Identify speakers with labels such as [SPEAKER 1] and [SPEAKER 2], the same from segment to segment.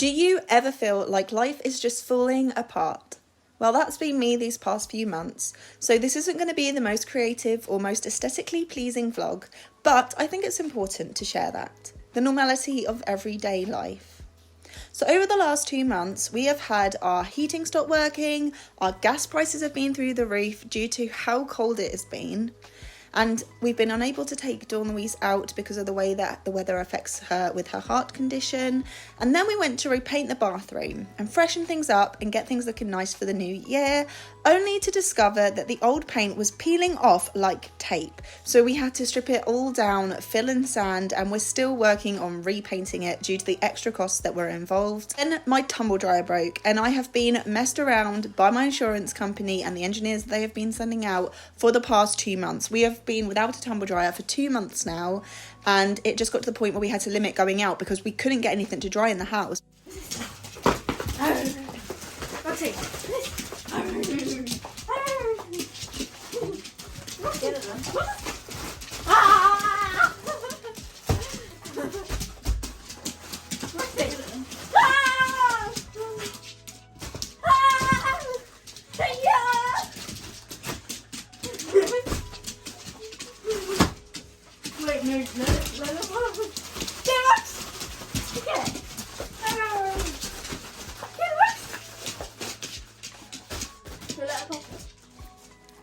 [SPEAKER 1] Do you ever feel like life is just falling apart? Well, that's been me these past few months, so this isn't going to be the most creative or most aesthetically pleasing vlog, but I think it's important to share that. The normality of everyday life. So over the last 2 months, we have had our heating stop working, our gas prices have been through the roof due to how cold it has been, and we've been unable to take Dawn-Louise out because of the way that the weather affects her with her heart condition. And then we went to repaint the bathroom and freshen things up and get things looking nice for the new year, only to discover that the old paint was peeling off like tape. So we had to strip it all down, fill in sand, and we're still working on repainting it due to the extra costs that were involved. Then my tumble dryer broke and I have been messed around by my insurance company and the engineers they have been sending out for the past 2 months. We have been without a tumble dryer for 2 months now, and it just got to the point where we had to limit going out because we couldn't get anything to dry in the house.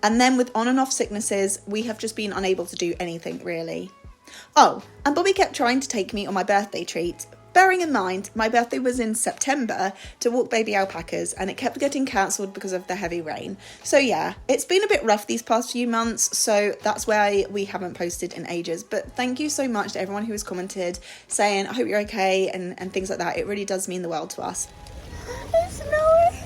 [SPEAKER 1] And then with on and off sicknesses, we have just been unable to do anything really. Oh, and Bobby kept trying to take me on my birthday treat, bearing in mind my birthday was in September to walk baby alpacas, and it kept getting cancelled because of the heavy rain. So yeah, it's been a bit rough these past few months, so that's why we haven't posted in ages. But thank you so much to everyone who has commented saying I hope you're okay and things like that. It really does mean the world to us. It's snowing.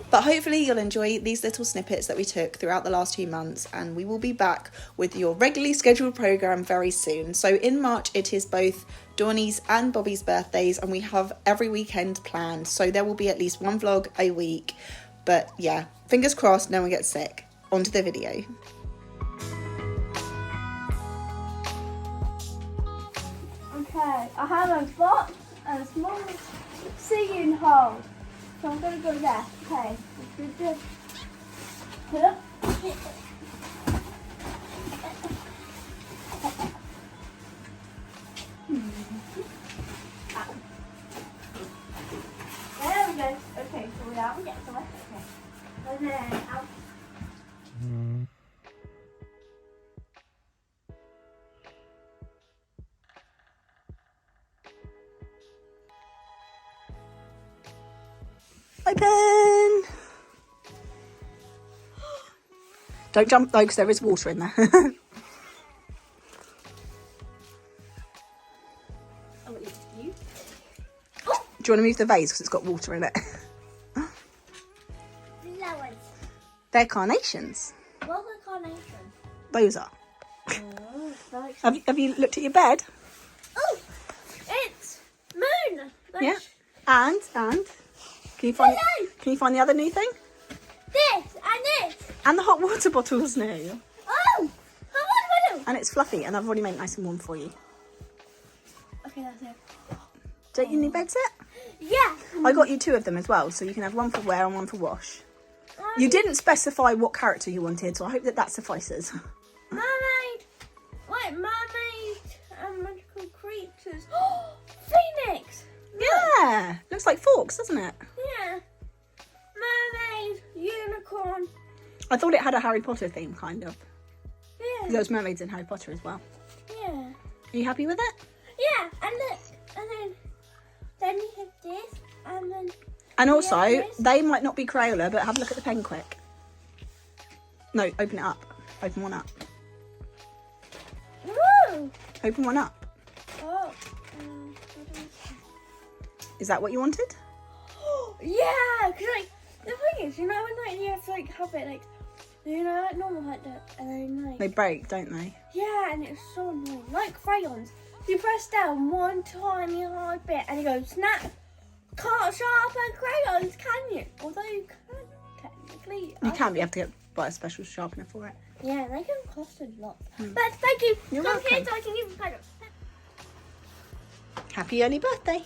[SPEAKER 1] But hopefully you'll enjoy these little snippets that we took throughout the last 2 months, and we will be back with your regularly scheduled programme very soon. So in March it is both Dawnie's and Bobby's birthdays, and we have every weekend planned, so there will be at least one vlog a week. But yeah, fingers crossed no one gets sick. On to the video.
[SPEAKER 2] Okay, I have a box and a small singing hole. So I'm going to go there. Okay. Put up. There we go. Okay, so we're out and get some. Okay. And then out.
[SPEAKER 1] Open! Don't jump though, because there is water in there.
[SPEAKER 2] Oh, you?
[SPEAKER 1] Do you want to move the vase because it's got water in it?
[SPEAKER 2] Flowers.
[SPEAKER 1] They're carnations.
[SPEAKER 2] What are carnations?
[SPEAKER 1] Those are.
[SPEAKER 2] Oh, nice.
[SPEAKER 1] Have you looked at your bed?
[SPEAKER 2] Oh, it's moon.
[SPEAKER 1] Yeah. And can you find the other new thing?
[SPEAKER 2] This and this.
[SPEAKER 1] And the hot water bottle's new.
[SPEAKER 2] Oh, how much?
[SPEAKER 1] And it's fluffy, and I've already made it nice and warm for you.
[SPEAKER 2] Okay, that's it.
[SPEAKER 1] Don't you need bed set?
[SPEAKER 2] Yeah.
[SPEAKER 1] I got you 2 of them as well, so you can have one for wear and one for wash. You didn't specify what character you wanted, so I hope that suffices.
[SPEAKER 2] Mermaid. Wait, mermaid and magical creatures. Phoenix.
[SPEAKER 1] Yeah, looks like forks, doesn't it?
[SPEAKER 2] Yeah. Mermaid, unicorn.
[SPEAKER 1] I thought it had a Harry Potter theme, kind of.
[SPEAKER 2] Yeah.
[SPEAKER 1] There was mermaids in Harry Potter as well.
[SPEAKER 2] Yeah.
[SPEAKER 1] Are you happy with it?
[SPEAKER 2] Yeah, and look, and then you have this, and then.
[SPEAKER 1] And also,
[SPEAKER 2] this.
[SPEAKER 1] they might not be Crayola, but have a look at the pen quick. No, open it up. Open one up.
[SPEAKER 2] Woo!
[SPEAKER 1] Open one up.
[SPEAKER 2] Oh.
[SPEAKER 1] Is that what you wanted?
[SPEAKER 2] Yeah, because like the thing is, you know, when like you have to like have it like, you know, like normal like that, and then like.
[SPEAKER 1] They break, don't they?
[SPEAKER 2] Yeah, and it's so annoying. Like crayons, you press down one tiny hard bit, and you go snap. Can't sharpen crayons, can you? Although you can technically.
[SPEAKER 1] You can, but you have to buy a special sharpener for it.
[SPEAKER 2] Yeah, they can cost a lot. But thank you.
[SPEAKER 1] You're
[SPEAKER 2] Come
[SPEAKER 1] welcome.
[SPEAKER 2] here so I can even put it.
[SPEAKER 1] Happy early birthday.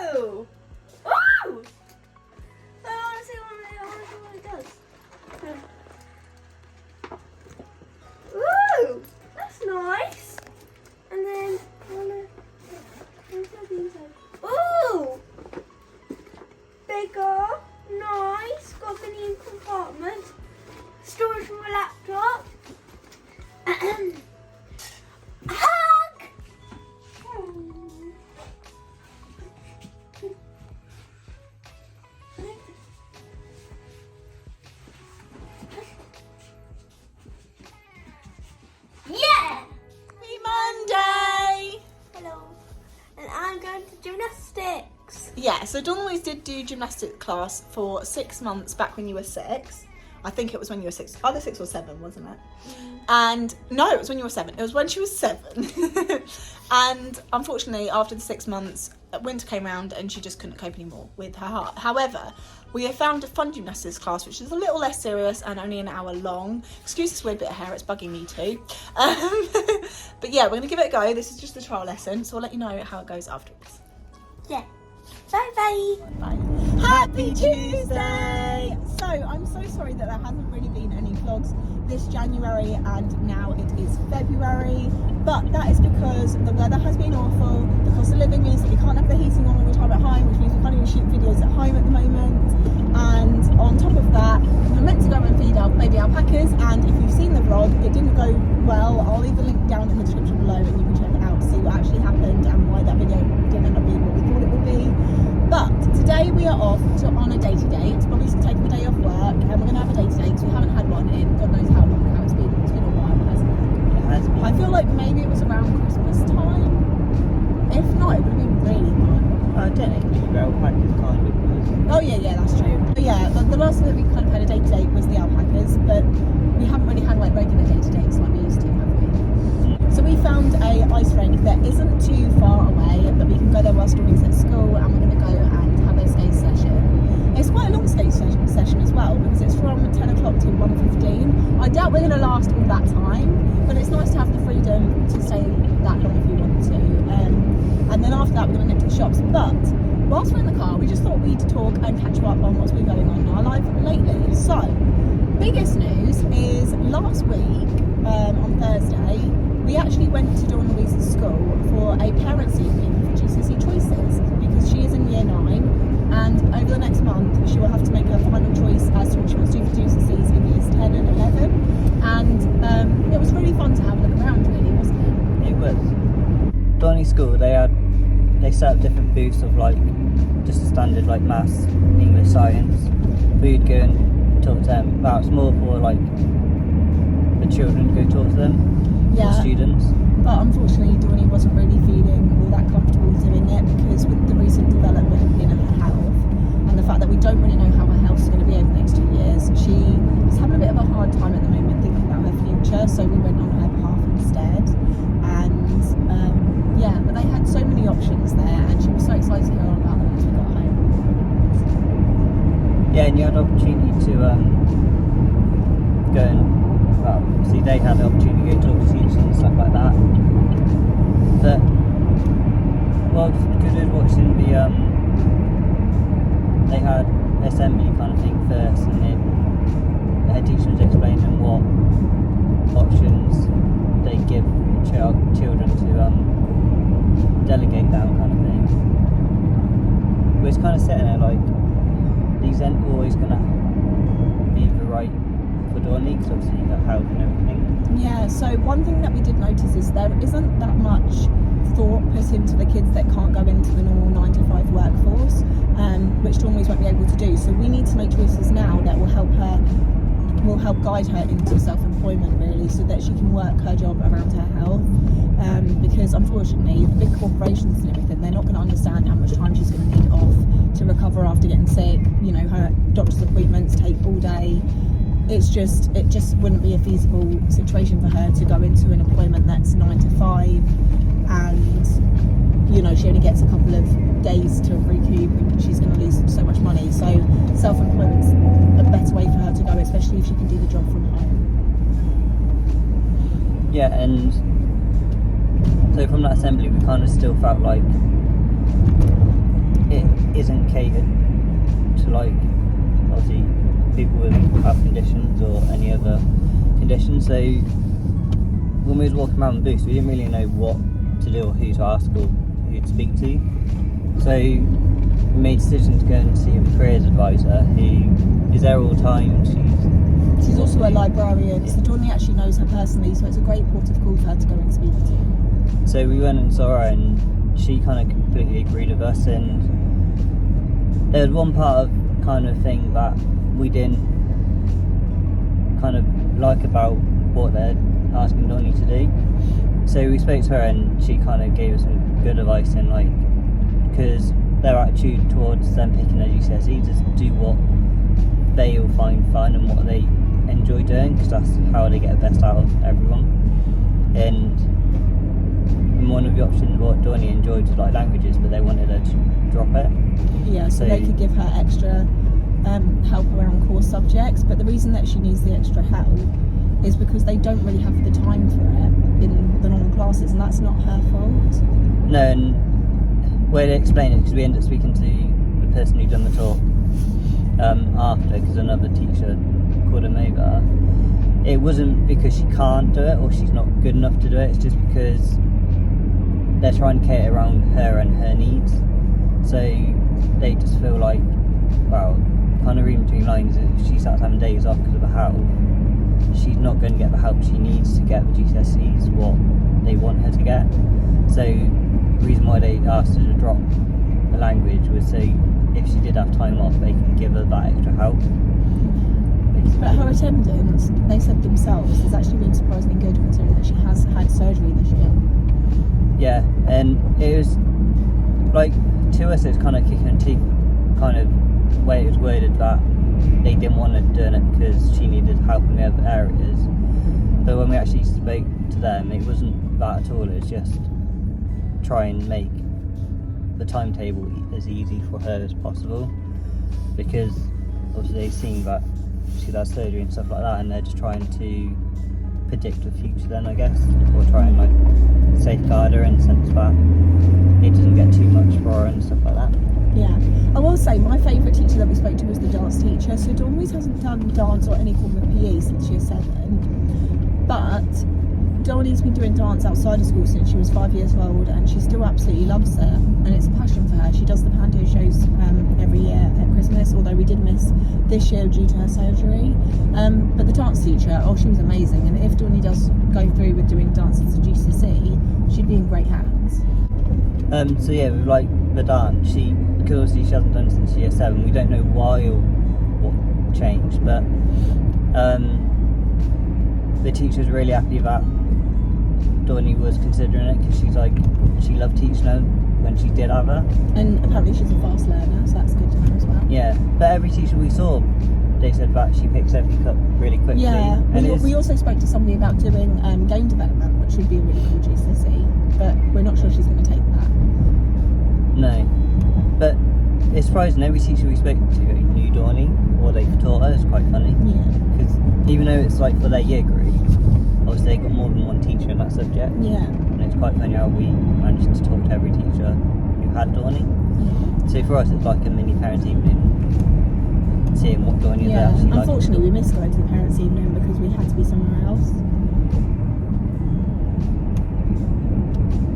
[SPEAKER 2] Ooh! Ooh! I want to see what it does. Ooh! That's nice. And then, ooh! Bigger, nice, got a mini compartment, storage for my laptop. Hug! Yeah!
[SPEAKER 1] Happy Monday!
[SPEAKER 2] Hello. And I'm going to gymnastics.
[SPEAKER 1] Yeah, so Dawn-Louise did do gymnastics class for 6 months back when you were 6. I think it was when you were 6, either 6 or 7, wasn't it? And no, it was when you were 7. It was when she was 7. And unfortunately, after the 6 months, winter came around and she just couldn't cope anymore with her heart. However, we have found a fun gymnastics class, which is a little less serious and only an hour long. Excuse this weird bit of hair, it's bugging me too. But yeah, we're going to give it a go. This is just a trial lesson, so I'll let you know how it goes afterwards.
[SPEAKER 2] Yeah. Bye bye.
[SPEAKER 1] Bye. Happy Tuesday! So, I'm so sorry that there hasn't really been any vlogs this January and now it is February, but that is because the weather has been awful. The cost of living means that we can't have the heating on all the time at home, which means we can't even shoot videos at home at the moment. And on top of that, we're meant to go and feed our baby alpacas, and if you've seen the vlog, it didn't go well. I'll leave the link down in the description below and you can check it out to see what actually happened and why that video didn't end up being what we thought it would be. But today we are off on a day-to-day. It's probably taking the day off work and we're going to have a day-to-day because we haven't had one in God knows how long now. It's been a while, hasn't it?
[SPEAKER 3] It has been.
[SPEAKER 1] I feel like maybe it was around Christmas time. If not, it would have been really fun.
[SPEAKER 3] Technically, alpacas kind of was.
[SPEAKER 1] Oh yeah, that's true. But yeah, the last time that we kind of had a day-to-day was the alpacas, but we haven't really had like regular day-to-days like we used to, have we? So we found a ice rink that isn't too far away, but we can go there whilst Dawn's at school, and we're going to go and have a skate session. It's quite a long skate session as well, because it's from 10 o'clock to 1:15. I doubt we're going to last all that time, but it's nice to have the freedom to stay that long if you want to. And then after that, we're going to nip to the shops. But whilst we're in the car, we just thought we'd talk and catch you up on what's been going on in our life lately. So, biggest news is last week, on Thursday, we actually went to Dawn-Louise's school for a parents' evening for GCSE choices, because she is in year 9, and over the next month she will have to make her final choice as to what she wants to do for GCSEs in years 10 and 11. And it was really fun to have a look around, really, wasn't it?
[SPEAKER 3] It was. Donny school, they set up different booths of like just a standard like maths, English, science. We'd go and talk to them. Well, it's more for like the children to go talk to them,
[SPEAKER 1] Yeah.
[SPEAKER 3] the students.
[SPEAKER 1] But unfortunately, Dawny wasn't really feeling all that comfortable doing it, because with the recent development in her health and the fact that we don't really know how her health is going to be over the next 2 years, she is having a bit of a hard time at the moment thinking about her future. So we went on her behalf instead. And yeah, but they had so many options there, and she was so excited to hear all about them as we got home.
[SPEAKER 3] Yeah, and you had the opportunity to go and, well, see, they had the opportunity to go talk to teachers and stuff like that. But well, good at watching they had assembly kind of thing first, and then the head teacher was explaining what options they give children to delegate down kind of thing. But it's kind of sitting there like, these aren't always going to be the right for Dawnly, because obviously you got help and everything.
[SPEAKER 1] Yeah, so one thing that we did notice is there isn't that much thought put into the kids that can't go into the normal 9 to 5 workforce, which Dawn-Louise won't be able to do. So we need to make choices now that will help guide her into self-employment, really, so that she can work her job around her health. Because unfortunately, the big corporations and everything, they're not going to understand how much time she's going to need off to recover after getting sick. You know, her doctor's appointments take all day. It just wouldn't be a feasible situation for her to go into an employment that's 9 to 5, and you know, she only gets a couple of days to recoup, and she's going to lose so much money. So self-employment's a better way for her to go, especially if she can do the job from home.
[SPEAKER 3] Yeah, and so from that assembly we kind of still felt like it isn't catered to like obviously people with health conditions or any other conditions. So when we was walking around the booth, we didn't really know what to do or who to ask or who to speak to. So we made a decision to go and see a careers advisor who is there all the time.
[SPEAKER 4] She's also a librarian, so Dawnnie actually knows her personally, so it's a great port of call for her to go and speak to.
[SPEAKER 3] So we went and saw her, and she kind of completely agreed with us. And there was one part of kind of thing that we didn't kind of like about what they're asking Dawnnie to do. So we spoke to her, and she kind of gave us some good advice, and like, because their attitude towards them picking their GCSE, just do what they will find fun and what they enjoy doing, because that's how they get the best out of everyone. And one of the options what Dawnnie enjoyed was like languages, but they wanted her to drop it.
[SPEAKER 4] Yeah, so they could give her extra help around core subjects, but the reason that she needs the extra help is because they don't really have the time for it in the normal classes, and that's not her fault.
[SPEAKER 3] No, and way to explain it, because we ended up speaking to the person who'd done the talk after, because another teacher called him over. It wasn't because she can't do it or she's not good enough to do it, it's just because they're trying to cater around her and her needs. So they just feel like, well, kind of reading between lines, if she starts having days off because of her health, she's not going to get the help she needs to get the GCSEs what they want her to get. So the reason why they asked her to drop the language was so if she did have time off, they can give her that extra help.
[SPEAKER 4] But her attendance, they said themselves, has actually been surprisingly good considering that she has had surgery this year.
[SPEAKER 3] Yeah, and it was like, to us it's kind of kicking her teeth, kind of way it was worded that they didn't want her doing it because she needed help in the other areas. But when we actually spoke to them, it wasn't that at all. It was just try and make the timetable as easy for her as possible, because obviously they've seen that she's had surgery and stuff like that, and they're just trying to predict the future then, I guess, or try and like safeguard her in the sense that it doesn't get too much for her and stuff like that.
[SPEAKER 4] Yeah, I will say my favourite teacher that we spoke to was the dance teacher. So Dawn-Louise hasn't done dance or any form of PE since year 7, but Dawn-Louise been doing dance outside of school since she was 5 years old, and she still absolutely loves it, and it's a passion for her. She does the panto shows every year at Christmas, although we did miss this year due to her surgery. But the dance teacher, she was amazing, and if Dawnnie does go through with doing dance as a GCSE, she'd be in great hands.
[SPEAKER 3] So yeah, with like the dance, because obviously she hasn't done it since year 7, we don't know why or what changed, but the teacher's really happy that Dawnnie was considering it, because she's like, she loved teaching her when she did have her.
[SPEAKER 4] And apparently she's a fast learner, so that's good to know as well.
[SPEAKER 3] Yeah, but every teacher we saw, they said that she picks everything up really quickly.
[SPEAKER 4] Yeah,
[SPEAKER 3] and
[SPEAKER 4] we also spoke to somebody about doing game development, which would be a really cool GCSE, but we're not sure she's going to take that.
[SPEAKER 3] No, but it's surprising, every teacher we spoke to knew Dawnnie, or they've taught her. It's quite funny.
[SPEAKER 4] Yeah.
[SPEAKER 3] Because even though it's like for their year group, obviously they got more than one teacher in that subject.
[SPEAKER 4] Yeah.
[SPEAKER 3] And it's quite funny how we managed to talk to every teacher who had Dawnnie.
[SPEAKER 4] Yeah.
[SPEAKER 3] So for us it's like a mini parents evening, seeing what Dawnnie is actually like.
[SPEAKER 4] Unfortunately we missed going to the parents evening because we had to be somewhere else.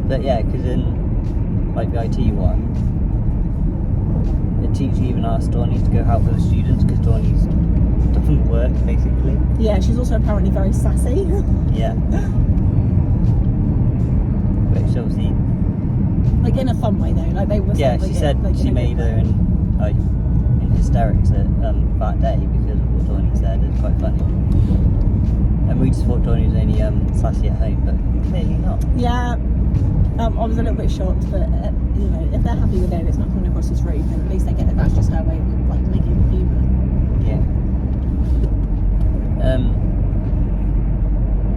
[SPEAKER 3] But yeah, because in like the IT one, the teacher even asked Dawnnie to go help with the students because Dawnnie's doesn't work basically.
[SPEAKER 4] Yeah, she's also apparently very sassy.
[SPEAKER 3] Yeah. Which obviously,
[SPEAKER 4] like in a fun way though, like they were.
[SPEAKER 3] yeah, she said she made her in hysterics at that day because of what Dawnnie said. It's quite funny. And we just thought Dawnnie was only sassy at home, but clearly not.
[SPEAKER 4] Yeah. I was a little bit shocked, but if they're happy with it, it's not coming across as rude, then at least they get that that's just her way of like making the humour.
[SPEAKER 3] Yeah.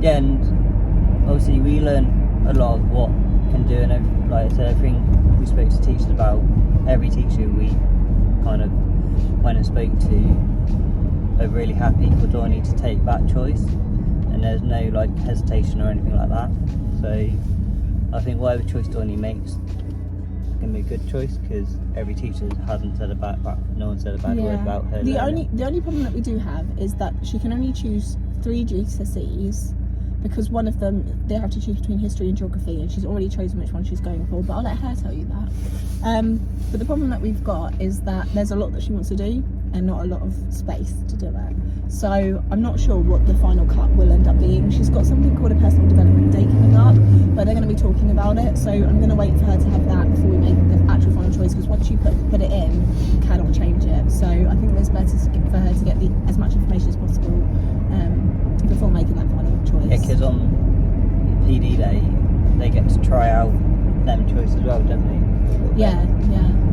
[SPEAKER 3] Yeah, and obviously we learn a lot of what can do, and like I said, everything we spoke to teachers about, every teacher we kind of went and spoke to are really happy for Dawnnie to take that choice, and there's no like hesitation or anything like that. So I think whatever choice Dawnnie makes, going to be a good choice because every teacher hasn't said no one said a bad word about her.
[SPEAKER 4] The only problem that we do have is that she can only choose 3 GCSEs because one of them they have to choose between history and geography, and she's already chosen which one she's going for. But I'll let her tell you that. But the problem that we've got is that there's a lot that she wants to do and not a lot of space to do it. So I'm not sure what the final cut will end up being. She's got something called a personal development day coming up, but they're going to be talking about it. So I'm going to wait for her to have that before we make the actual final choice, because once you put it in, you cannot change it. So I think it's better for her to get as much information as possible before making that final choice.
[SPEAKER 3] Yeah, because on PD day, they get to try out them choices as well, don't they?
[SPEAKER 4] Yeah.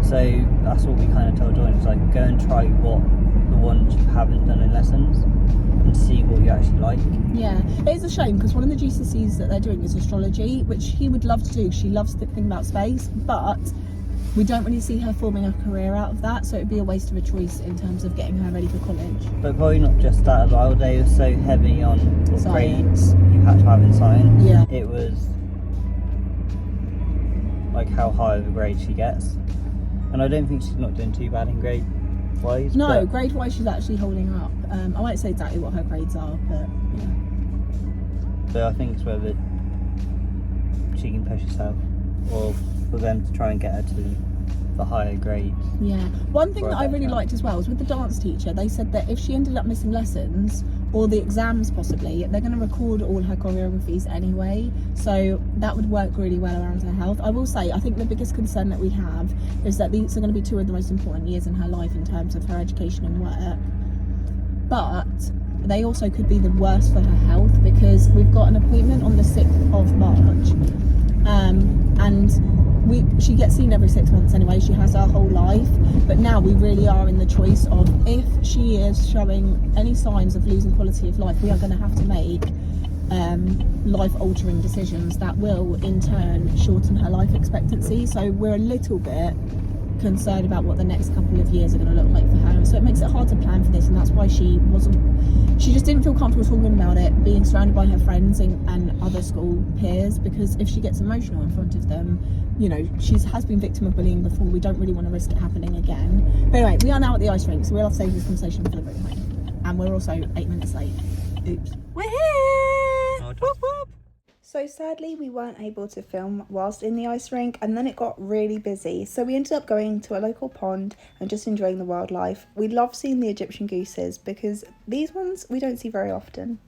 [SPEAKER 3] So that's what we kind of told Dawn, is like, go and try the ones you haven't done in lessons and see what you actually like.
[SPEAKER 4] Yeah, it is a shame because one of the GCSEs that they're doing is astrology, which he would love to do. She loves thinking about space, but we don't really see her forming a career out of that, so it'd be a waste of a choice in terms of getting her ready for college.
[SPEAKER 3] But probably not just that as well. They were so heavy on what
[SPEAKER 4] Science.
[SPEAKER 3] grades you had to have in science.
[SPEAKER 4] Yeah.
[SPEAKER 3] It was like how high of a grade she gets. And I don't think she's not doing too bad in grade wise.
[SPEAKER 4] No, grade wise she's actually holding up. I won't say exactly what her grades are, but yeah.
[SPEAKER 3] So I think it's whether she can push herself or for them to try and get her to the higher grades.
[SPEAKER 4] Yeah. One thing that I really liked as well was with the dance teacher, they said that if she ended up missing lessons or the exams possibly, they're going to record all her choreographies anyway, so that would work really well around her health. I will say, I think the biggest concern that we have is that these are going to be 2 of the most important years in her life in terms of her education and work, but they also could be the worst for her health because we've got an appointment on the 6th of March, and she gets seen every 6 months anyway. She has her whole life, but now we really are in the choice of, if she is showing any signs of losing quality of life, we are going to have to make life-altering decisions that will in turn shorten her life expectancy. So we're a little bit concerned about what the next couple of years are going to look like for her, so it makes it hard to plan for this, and that's why she just didn't feel comfortable talking about it, being surrounded by her friends and other school peers, because if she gets emotional in front of them, you know, she has been victim of bullying before. We don't really want to risk it happening again. But anyway, we are now at the ice rink, so we'll have to save this conversation for the room home, and we're also 8 minutes late. Oops. We're here. Whoop, whoop.
[SPEAKER 1] So sadly we weren't able to film whilst in the ice rink, and then it got really busy, so we ended up going to a local pond and just enjoying the wildlife. We love seeing the Egyptian gooses because these ones we don't see very often.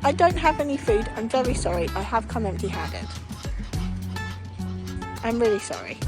[SPEAKER 1] I don't have any food. I'm very sorry. I have come empty-handed. I'm really sorry.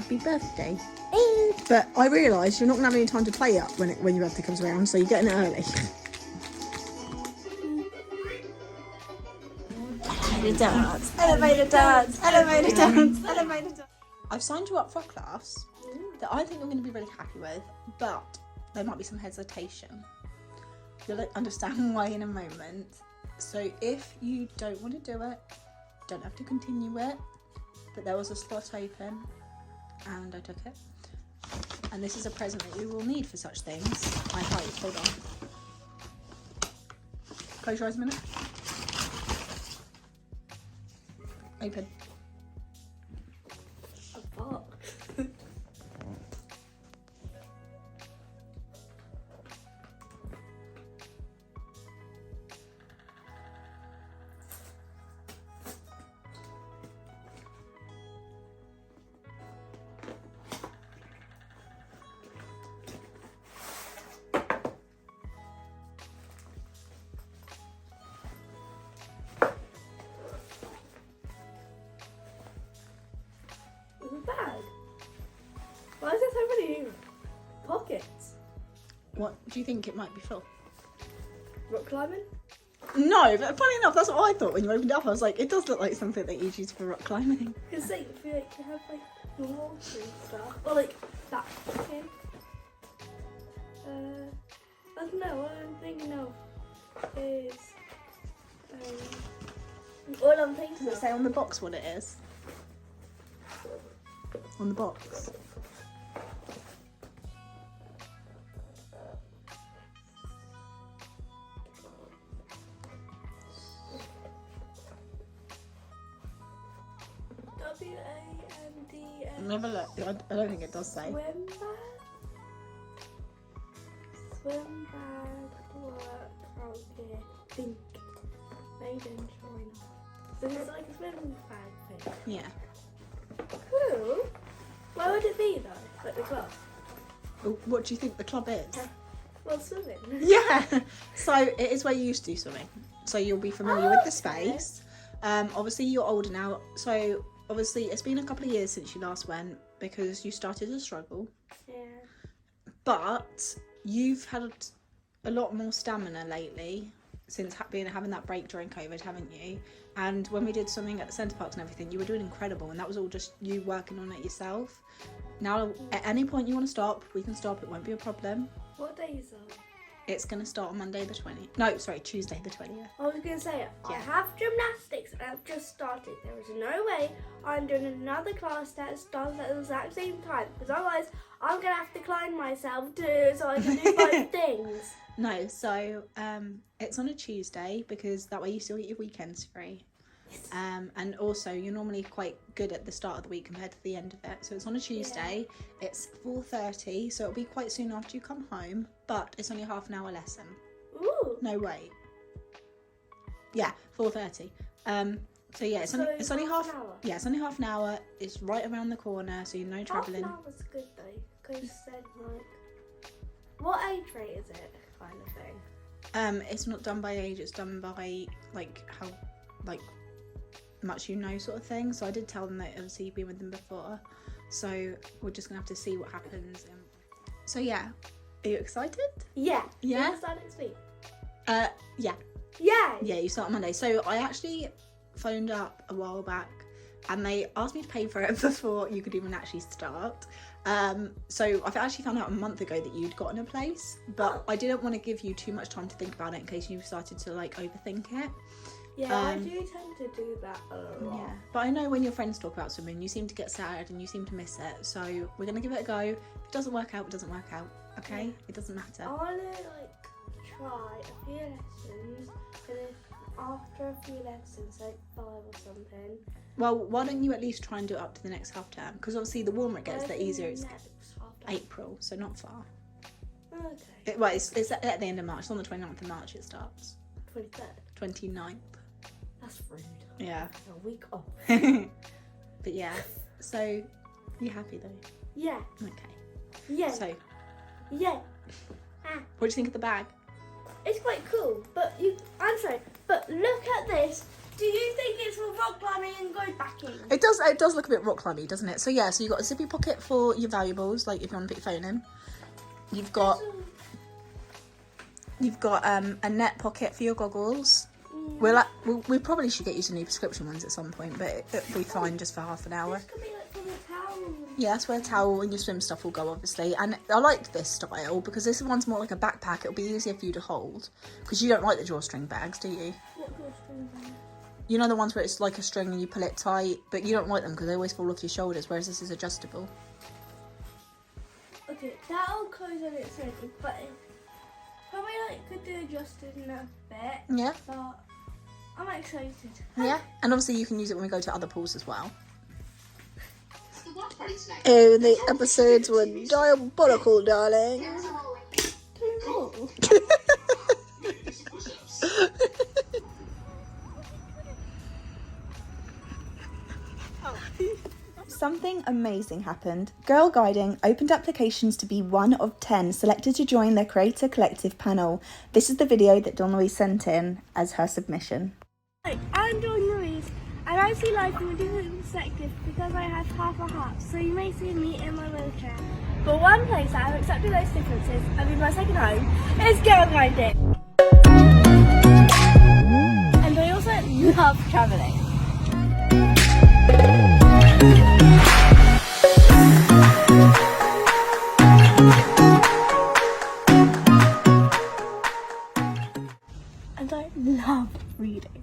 [SPEAKER 4] happy birthday. But I realise you're not going to have any time to play up when your birthday comes around, so you're getting it early.
[SPEAKER 2] Elevator dance, elevator dance, elevator dance, elevator dance.
[SPEAKER 4] I've signed you up for a class that I think I'm going to be really happy with, but there might be some hesitation. You'll understand why in a moment. So if you don't want to do it, don't have to continue it, but there was a slot open and I took it. And this is a present that you will need for such things, I hope. Hold on. Close your eyes a minute. Open.
[SPEAKER 2] A box. Bag. Why is there so many pockets?
[SPEAKER 4] What do you think it might be for?
[SPEAKER 2] Rock climbing?
[SPEAKER 4] No, but funny enough, that's what I thought when you opened it up. I was like, it does look like something that you'd use for rock climbing.
[SPEAKER 2] Because like, if you like to have like the water and stuff, or like that. Okay. I don't know. What I'm thinking of is all I'm thinking
[SPEAKER 4] Does it
[SPEAKER 2] of.
[SPEAKER 4] say on the box what it is? On the box.
[SPEAKER 2] WANDS.
[SPEAKER 4] Never look. I don't think it does say.
[SPEAKER 2] Swim bag. Swim bag. Work out here. Think. Made in China. So it's like a swim bag thing.
[SPEAKER 4] Yeah.
[SPEAKER 2] Cool. Why would it be though? Like the club?
[SPEAKER 4] What do you think the club is?
[SPEAKER 2] Well, swimming.
[SPEAKER 4] Yeah. So it is where you used to do swimming. So you'll be familiar with the space. Obviously you're older now. So obviously it's been a couple of years since you last went because you started to struggle.
[SPEAKER 2] Yeah.
[SPEAKER 4] But you've had a lot more stamina lately since having that break during COVID, haven't you? And when we did swimming at the centre parks and everything, you were doing incredible, and that was all just you working on it yourself. Now, at any point you want to stop, we can stop. It won't be a problem.
[SPEAKER 2] What day is that?
[SPEAKER 4] It's going to start on Tuesday the 20th.
[SPEAKER 2] I was going to say, I
[SPEAKER 4] Yeah.
[SPEAKER 2] have gymnastics and I've just started. There is no way I'm doing another class that starts at the exact same time, because otherwise I'm going to have to climb myself too so I can do both things.
[SPEAKER 4] No, so it's on a Tuesday because that way you still get your weekends free. And also you're normally quite good at the start of the week compared to the end of it. So it's on a Tuesday. Yeah. It's 4:30, so it'll be quite soon after you come home, but it's only a half an hour lesson.
[SPEAKER 2] Ooh.
[SPEAKER 4] No, wait. Yeah, 4:30. So yeah, it's only half
[SPEAKER 2] an hour.
[SPEAKER 4] Yeah, it's only half an hour. It's right around the corner, so you're no travelling.
[SPEAKER 2] Half an hour's good though, because then like, what age rate is it, kind of thing?
[SPEAKER 4] It's not done by age, it's done by like how much you know, sort of thing. So I did tell them that obviously you've been with them before, so we're just gonna have to see what happens. So yeah, are you excited?
[SPEAKER 2] Yeah.
[SPEAKER 4] Yeah?
[SPEAKER 2] We'll start next week.
[SPEAKER 4] Yeah.
[SPEAKER 2] Yeah.
[SPEAKER 4] Yeah, you start on Monday. So I actually phoned up a while back and they asked me to pay for it before you could even actually start. So I've actually found out a month ago that you'd gotten a place, but I didn't want to give you too much time to think about it in case you started to like overthink it.
[SPEAKER 2] Yeah, I do tend to do that a lot.
[SPEAKER 4] Yeah, but I know when your friends talk about swimming, you seem to get sad and you seem to miss it. So we're gonna give it a go. If it doesn't work out, it doesn't work out. Okay, it doesn't matter.
[SPEAKER 2] I wanna like try a few lessons, and if after a few lessons, like 5 or something.
[SPEAKER 4] Well, why don't you at least try and do it up to the next half term? Because obviously the warmer it gets, the easier it's
[SPEAKER 2] next after.
[SPEAKER 4] April, so not far.
[SPEAKER 2] Okay.
[SPEAKER 4] It's at the end of March. It's on the 29th of March it starts.
[SPEAKER 2] 23rd.
[SPEAKER 4] 29th.
[SPEAKER 2] That's rude.
[SPEAKER 4] Yeah.
[SPEAKER 2] A week off.
[SPEAKER 4] But yeah, so you happy though?
[SPEAKER 2] Yeah.
[SPEAKER 4] Okay.
[SPEAKER 2] Yeah.
[SPEAKER 4] So,
[SPEAKER 2] Yeah.
[SPEAKER 4] what do you think of the bag?
[SPEAKER 2] It's quite cool, but I'm sorry, but look at this. Do you think it's for rock climbing and go backing?
[SPEAKER 1] It does look a bit rock climbing, doesn't it? So yeah, so you've got a zippy pocket for your valuables, like if you want to put your phone in. You've got a net pocket for your goggles. We probably should get you some new prescription ones at some point, but it'll be fine just for half an hour.
[SPEAKER 2] This could be like for the towel.
[SPEAKER 1] Yeah, that's where a towel and your swim stuff will go, obviously. And I like this style because this one's more like a backpack. It'll be easier for you to hold because you don't like the drawstring bags, do you?
[SPEAKER 2] What drawstring bag?
[SPEAKER 1] You know the ones where it's like a string and you pull it tight, but you don't like them because they always fall off your shoulders, whereas this is adjustable.
[SPEAKER 2] Okay, that'll close on its own, but it probably like could do adjusting a bit.
[SPEAKER 1] Yeah.
[SPEAKER 2] But I'm excited.
[SPEAKER 1] Yeah, and obviously you can use it when we go to other pools as well. Oh, the episodes were diabolical, darling. Something amazing happened. Girlguiding opened applications to be one of 10 selected to join their Creator Collective panel. This is the video that Dawn-Louise sent in as her submission.
[SPEAKER 2] Hi, I'm Dawn-Louise, and I see life from a different perspective because I have half a heart, so you may see me in my wheelchair. But one place that I've accepted those differences and in my second home is Girlguiding. And I also love travelling. And I love reading.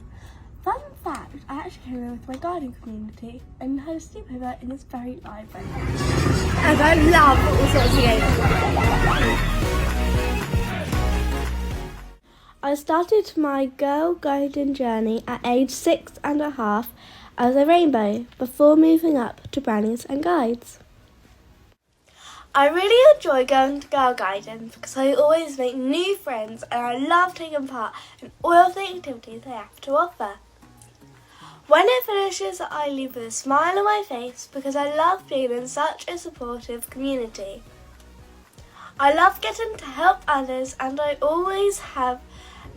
[SPEAKER 2] Fun fact, I actually came here with my gardening community and had a sleepover in this very library. And I love all sorts of games. I started my girl guiding journey at age 6.5 as a rainbow before moving up to brownies and guides. I really enjoy going to Girl Guiding because I always make new friends and I love taking part in all of the activities they have to offer. When it finishes, I leave with a smile on my face because I love being in such a supportive community. I love getting to help others and I always have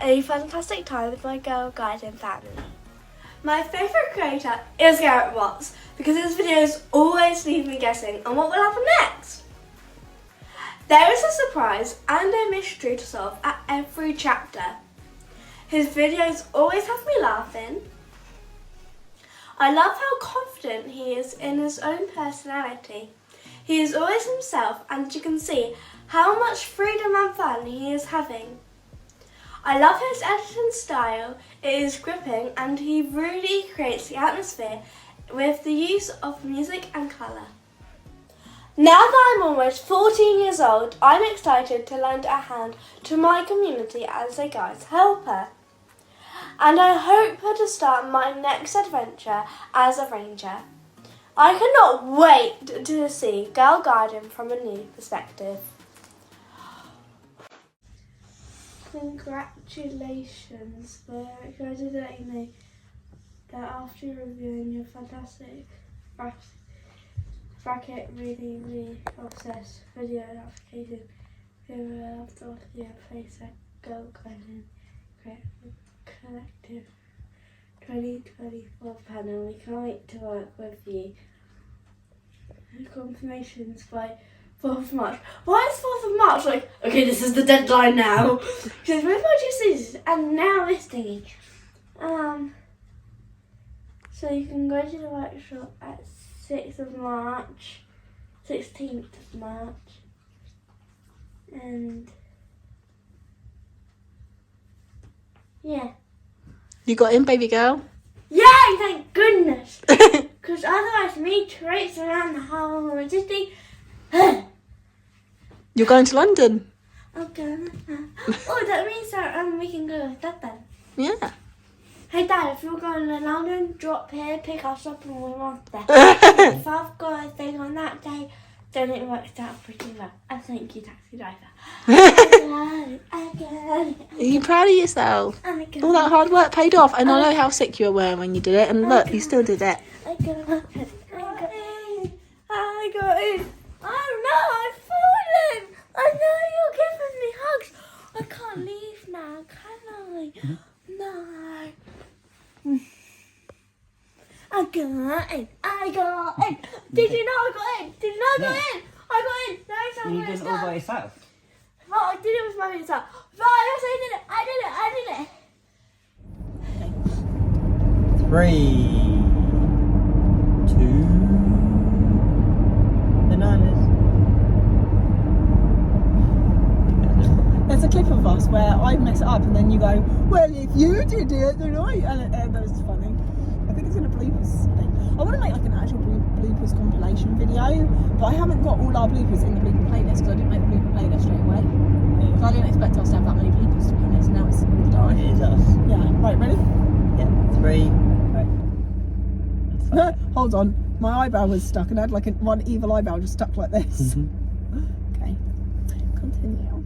[SPEAKER 2] a fantastic time with my Girl Guiding family. My favourite creator is Garrett Watts because his videos always leave me guessing on what will happen next. There is a surprise and a mystery to solve at every chapter. His videos always have me laughing. I love how confident he is in his own personality. He is always himself and you can see how much freedom and fun he is having. I love his editing style, it is gripping and he really creates the atmosphere with the use of music and colour. Now that I'm almost 14 years old, I'm excited to lend a hand to my community as a guide's helper. And I hope to start my next adventure as a ranger. I cannot wait to see Girl Guiding from a new perspective. Congratulations, we're excited to let you know that after reviewing your fantastic bracket really obsessed video application, we will have to offer you a place at Girlguiding Creator Collective 2024 panel. We can't wait to work with you. Confirmations by 4th of March. Why is 4th of March like, okay, this is the deadline now? Because with my GCSE and now this thingy. So you can go to the workshop at 6th of March, 16th of March, and yeah.
[SPEAKER 1] You got in, baby girl?
[SPEAKER 2] Yay, thank goodness! Because otherwise me traipse around the whole city.
[SPEAKER 1] You're going to London?
[SPEAKER 2] Okay. Oh, that means that we can go with that then.
[SPEAKER 1] Yeah.
[SPEAKER 2] Hey Dad, if you're going to London, drop here, pick us up and we're off there. If I've got a thing on that day, then it works out pretty well. And thank you, taxi driver. I got it.
[SPEAKER 1] Are you proud of yourself?
[SPEAKER 2] I got
[SPEAKER 1] All that hard work paid off, and I know how sick you were when you did it, and look, you still did it.
[SPEAKER 2] I got it. I got it. Oh no, I've fallen. I know you're giving me hugs. I can't leave now, can I? No. in. I got in. Did you know I got in? Did you know I got in? I got in. No, it's not
[SPEAKER 3] You
[SPEAKER 2] where
[SPEAKER 3] did
[SPEAKER 2] it's
[SPEAKER 3] it all
[SPEAKER 2] done.
[SPEAKER 3] by yourself?
[SPEAKER 2] Well, I did it with my myself. Right, yes, I did it. I did it. I did it.
[SPEAKER 3] 3, 2, bananas.
[SPEAKER 4] There's a clip of us where I mess it up and then you go, well, if you did it, then I... And that was funny. I think it's in a bloopers thing. I want to make like an actual bloopers compilation video, but I haven't got all our bloopers in the blooper playlist because I didn't make the blooper playlist straight away. So I didn't expect us to have that many bloopers to be honest, and now it's all the
[SPEAKER 3] Oh,
[SPEAKER 4] time.
[SPEAKER 3] it is us.
[SPEAKER 4] Yeah, right, ready?
[SPEAKER 3] Yeah, 3. Right.
[SPEAKER 4] Hold on, my eyebrow was stuck and I had like one evil eyebrow just stuck like this. Okay, continue.